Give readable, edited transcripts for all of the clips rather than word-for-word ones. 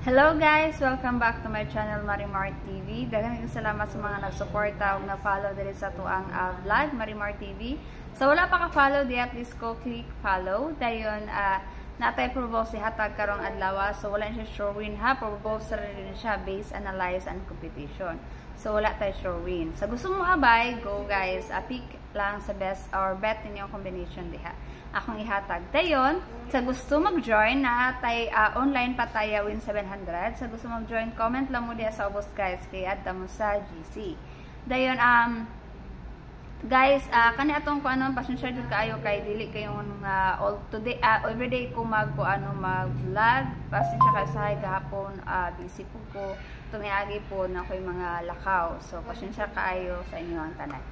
Hello guys! Welcome back to my channel, Marimar TV. Daghang salamat sa mga nagsuporta ug na-follow diri sa tuang vlog, Marimar TV. So wala pa ka-follow diya, please go click follow. Dayon natay propose si hatag karong adlaw. So wala siya sure win ha, propose rin siya base analyze and competition. So wala tay sure win. Sa gusto mo abay, go guys. Pick lang sa best or bet ninyong combination diha. Akong ihatag. Dayon, sa gusto mag-join na tay online pa tayo win 700. Sa gusto mag-join, comment lang mo diya sa ubos guys kay adta mo sa GC. Dayon guys, kani atong ko ano pasensya jud kaayo kay dili kayong all today everyday ko mag-vlog. Pasensya kay sa gahapon busy po ko tumiagi po na ko'y mga lakaw. So pasensya kaayo sa inyo ang tanan.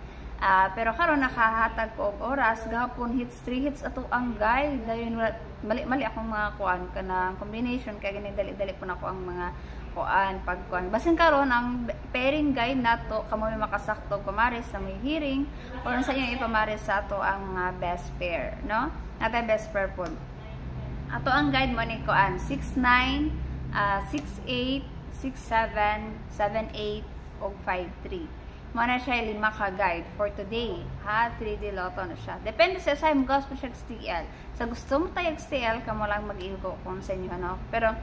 Pero karon nakahatag ko og oras gahapon hits 3 hits ato ang guide. Dayon mali akong mga kuan kanang combination kay gani dali-dali po nako ang mga kuan pagkuan. Basin karon ang pairing guide nato kamo may makasakto pamares sa may hearing or sa inyo ipamares sa ato ang best pair, no? Natay best pair po. Ato ang guide mo ni kuan 69 68 67 78 ug 53. Mana siya 5 ka guide for today. Ha, 3D Lotto na siya. Depende sa mo gusto siya STL. Sa gusto mo tayo STL, kamo lang mag-iugo kung sa inyo, ano. Pero,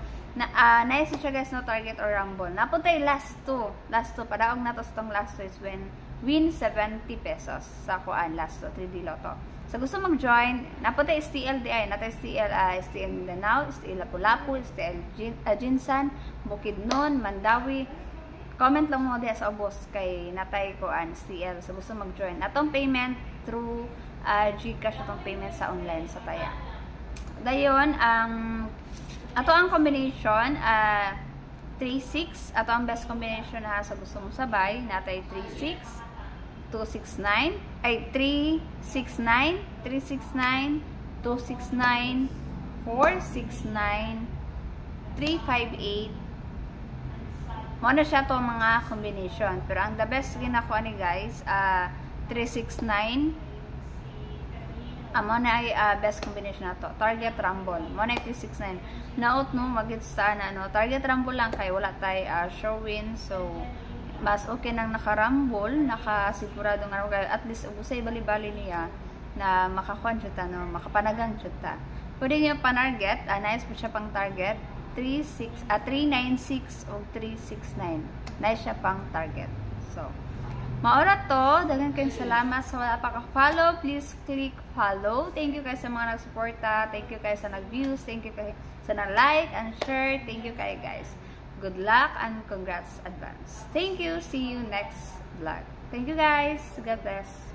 naisa siya guys, no, target or rumble. Napuntay last 2. Last 2. Padaog na to sa tong last 2 is win 70 pesos. Sa kuan, last 2, 3D Lotto. Sa gusto mag-join, napuntay STL di ay. Natay STL, STL Mindanao, STL Lapu-Lapu, STL Jinsan, Bukidnon, Mandawi. Comment lang mo diya sa ubos kay natay ko STL. So gusto mag-join. Atong payment through GCash, atong payment sa online sa taya. Dayon, ato ang combination 3-6. Ato ang best combination na sa gusto mo sabay. Natay 3-6, 2-6-9, ay 3-6-9, 3-6-9, 2-6-9, 4-6-9, 3-5-8. Muna siya to mga combination. Pero ang the best ginakuha ni guys, 369. Muna ay best combination na to. Target rumble. Muna ay 369. Naot no, mag-gets na no. Target rumble lang kay wala tay sure win. So, mas okay nang naka-rumble, nakasigurado nga at least ubusay bali-bali niya na makakuan siya ta, no, makapanagang siya ta. Pwede niya pa-target, nice po siya pang target. 396 o 369. Nice siya pang target. So, maura to. Daghang kayong salamat sa wala pa ka-follow. Please click follow. Thank you guys sa mga nag-suporta. Thank you guys sa nag-views. Thank you guys sa nag-like and share. Thank you guys. Good luck and congrats advance. Thank you. See you next vlog. Thank you guys. God bless.